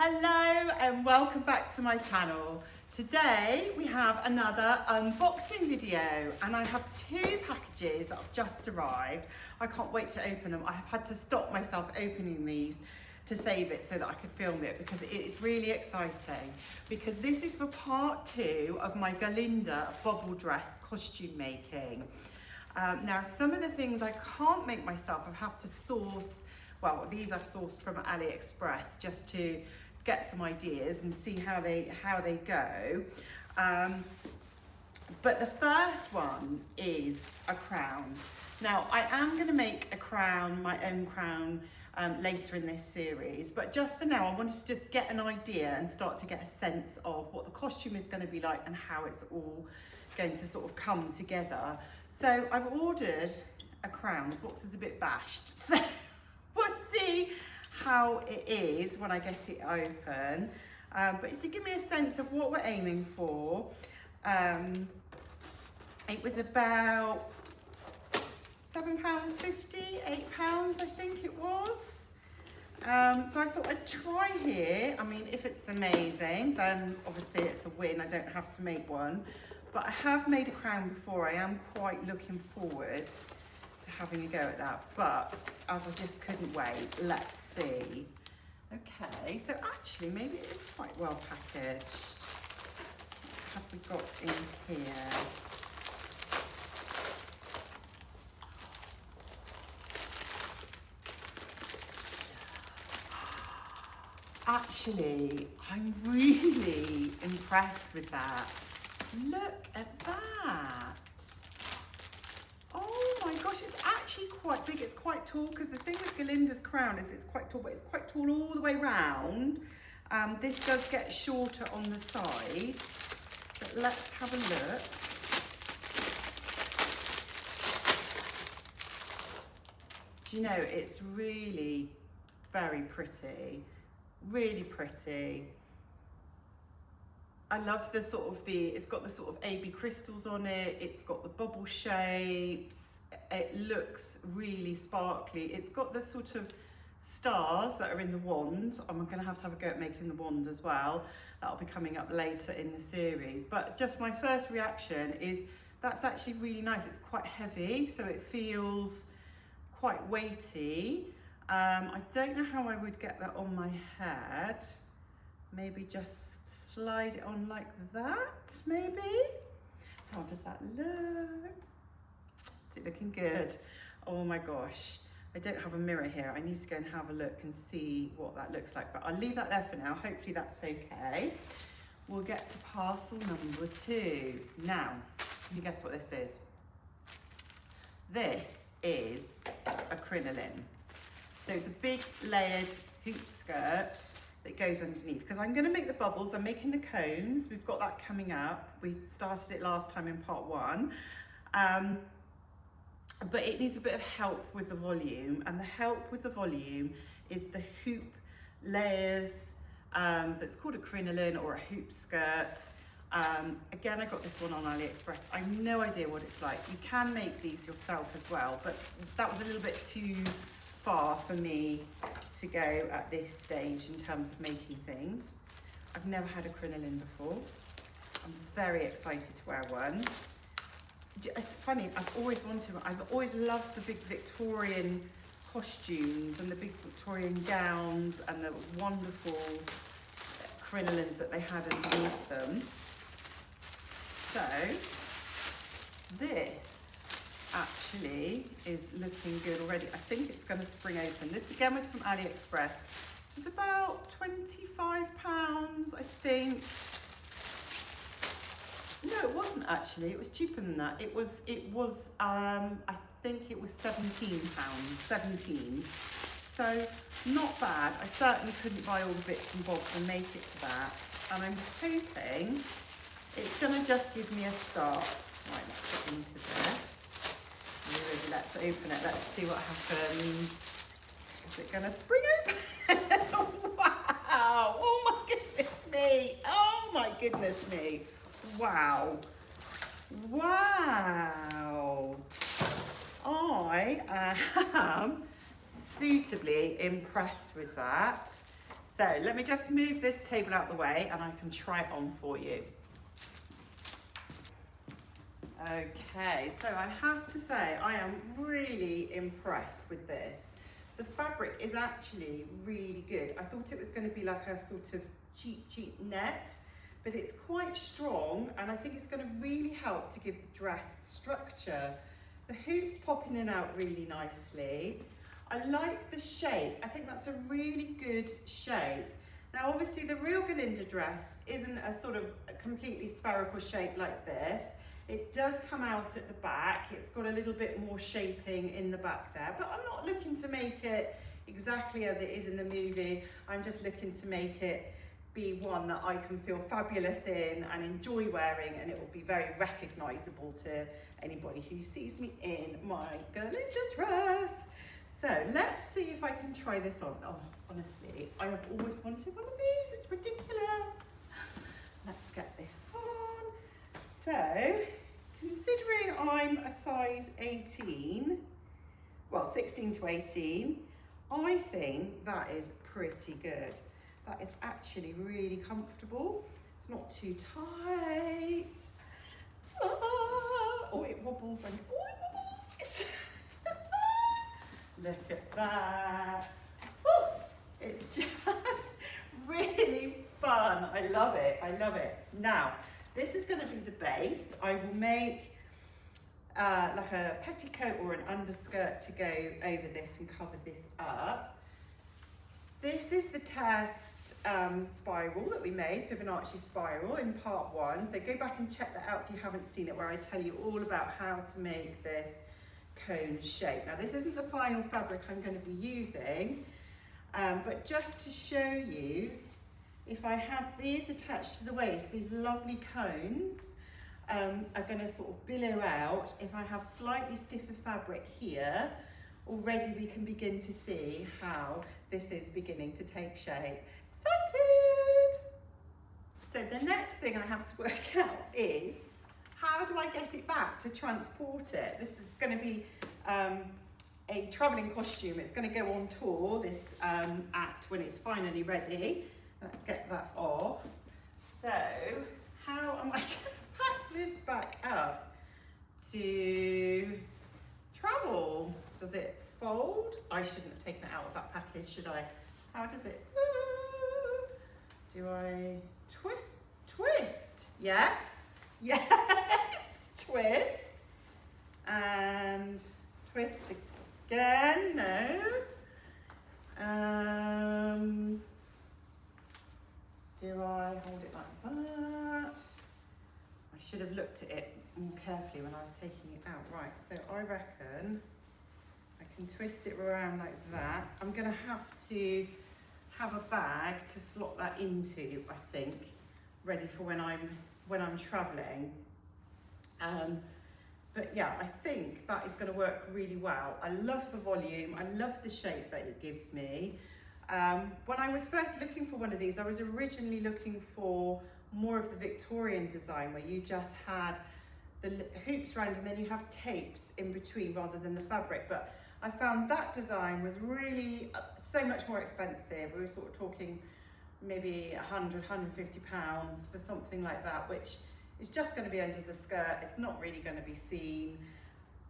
Hello and welcome back to my channel. Today we have another unboxing video and I have two packages that have just arrived. I can't wait to open them. I have had to stop myself opening these to save it so that I could film it because it is really exciting, because this is for part 2 of my Glinda Bubble Dress costume making. Now some of the things I can't make myself, I have to source. Well, these I've sourced from AliExpress just to get some ideas and see how they go. But the first one is a crown. Now I am going to make a crown, my own crown, later in this series, but just for now I wanted to just get an idea and start to get a sense of what the costume is going to be like and how it's all going to sort of come together. So I've ordered a crown. The box is a bit bashed, so we'll see how it is when I get it open. But it's to give me a sense of what we're aiming for. It was about £7.50, £8 I think it was. So I thought I'd try here. I mean, if it's amazing, then obviously it's a win. I don't have to make one. But I have made a crown before. I am quite looking forward to having a go at that, but as I just couldn't wait, let's see. Okay, so actually maybe it is quite well packaged. What have we got in here? Actually, I'm really impressed with that. Look at that. Oh my gosh, it's actually quite big. It's quite tall, because the thing with Glinda's crown is it's quite tall, but it's quite tall all the way round. This does get shorter on the sides, but let's have a look. Do you know, it's really very pretty, really pretty. I love the sort of it's got the sort of AB crystals on it. It's got the bubble shapes. It looks really sparkly. It's got the sort of stars that are in the wand. I'm going to have a go at making the wand as well. That'll be coming up later in the series. But just my first reaction is that's actually really nice. It's quite heavy, so it feels quite weighty. I don't know how I would get that on my head. Maybe just slide it on like that, maybe? How does that look? Is it looking good? Oh my gosh, I don't have a mirror here. I need to go and have a look and see what that looks like, but I'll leave that there for now. Hopefully that's okay. We'll get to parcel number 2. Now, can you guess what this is? This is a crinoline. So the big layered hoop skirt that goes underneath, because I'm going to make the bubbles. I'm making the cones. We've got that coming up. We started it last time in part 1, but it needs a bit of help with the volume, and the help with the volume is the hoop layers. That's called a crinoline or a hoop skirt. Again, I got this one on AliExpress. I have no idea what it's like. You can make these yourself as well, but that was a little bit too far for me to go at this stage in terms of making things. I've never had a crinoline before. I'm very excited to wear one. It's funny, I've always loved the big Victorian costumes and the big Victorian gowns and the wonderful crinolines that they had underneath them. So this actually is looking good already. I think it's going to spring open. This again was from AliExpress. This was about £25, I think. No, it wasn't actually. It was cheaper than that. It was I think it was £17, 17. So not bad. I certainly couldn't buy all the bits and bobs and make it to that. And I'm hoping it's going to just give me a start. Right, let's get into this. Really, let's open it. Let's see what happens. Is it going to spring open? Wow! Oh my goodness me! Oh my goodness me! Wow! Wow! I am suitably impressed with that. So let me just move this table out of the way and I can try it on for you. Okay, so I have to say I am really impressed with this. The fabric is actually really good. I thought it was going to be like a sort of cheap net, but it's quite strong and I think it's going to really help to give the dress structure. The hoops pop in and out really nicely. I like the shape. I think that's a really good shape. Now obviously the real Glinda dress isn't a sort of a completely spherical shape like this. It does come out at the back. It's got a little bit more shaping in the back there, but I'm not looking to make it exactly as it is in the movie. I'm just looking to make it be one that I can feel fabulous in and enjoy wearing, and it will be very recognisable to anybody who sees me in my Glinda dress. So let's see if I can try this on. Oh, honestly, I have always wanted one of these. It's ridiculous. Let's get this on. So, considering I'm a size 18, well, 16 to 18, I think that is pretty good. That is actually really comfortable. It's not too tight. Oh, it wobbles and oh, it wobbles. Look at that. Woo! It's just really fun. I love it. I love it. Now, this is going to be the base. I will make like a petticoat or an underskirt to go over this and cover this up. This is the test spiral that we made, Fibonacci spiral in part 1. So go back and check that out if you haven't seen it, where I tell you all about how to make this cone shape. Now this isn't the final fabric I'm going to be using, but just to show you, if I have these attached to the waist, these lovely cones are going to sort of billow out. If I have slightly stiffer fabric here, already we can begin to see how this is beginning to take shape. Excited! So the next thing I have to work out is, how do I get it back to transport it? This is going to be a travelling costume. It's going to go on tour, this act, when it's finally ready. Let's get that off. So, how am I going to pack this back up to travel? Does it fold? I shouldn't have taken it out of that package, should I? How does it? Do I twist? Twist. Yes. Yes. Twist. And twist again. No. Do I hold it like that? I should have looked at it more carefully when I was taking it out. Right, so I reckon I can twist it around like that. I'm going to have to have a bag to slot that into, I think, ready for when I'm travelling. But yeah, I think that is going to work really well. I love the volume. I love the shape that it gives me. When I was first looking for one of these, I was originally looking for more of the Victorian design, where you just had the hoops around and then you have tapes in between rather than the fabric. But I found that design was really so much more expensive. We were sort of talking maybe £100, £150 for something like that, which is just going to be under the skirt. It's not really going to be seen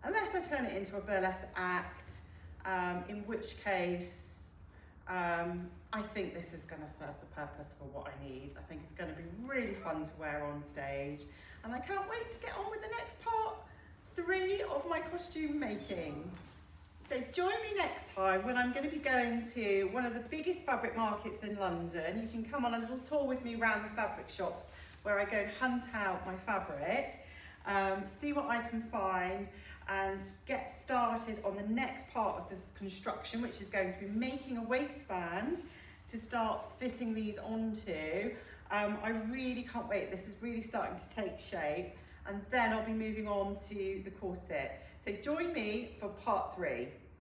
unless I turn it into a burlesque act, in which case I think this is going to serve the purpose for what I need. I think it's going to be really fun to wear on stage, and I can't wait to get on with the next part 3 of my costume making. So join me next time when I'm going to be going to one of the biggest fabric markets in London. You can come on a little tour with me around the fabric shops where I go and hunt out my fabric, see what I can find, and get started on the next part of the construction, which is going to be making a waistband to start fitting these onto. I really can't wait. This is really starting to take shape, and then I'll be moving on to the corset. So join me for part 3.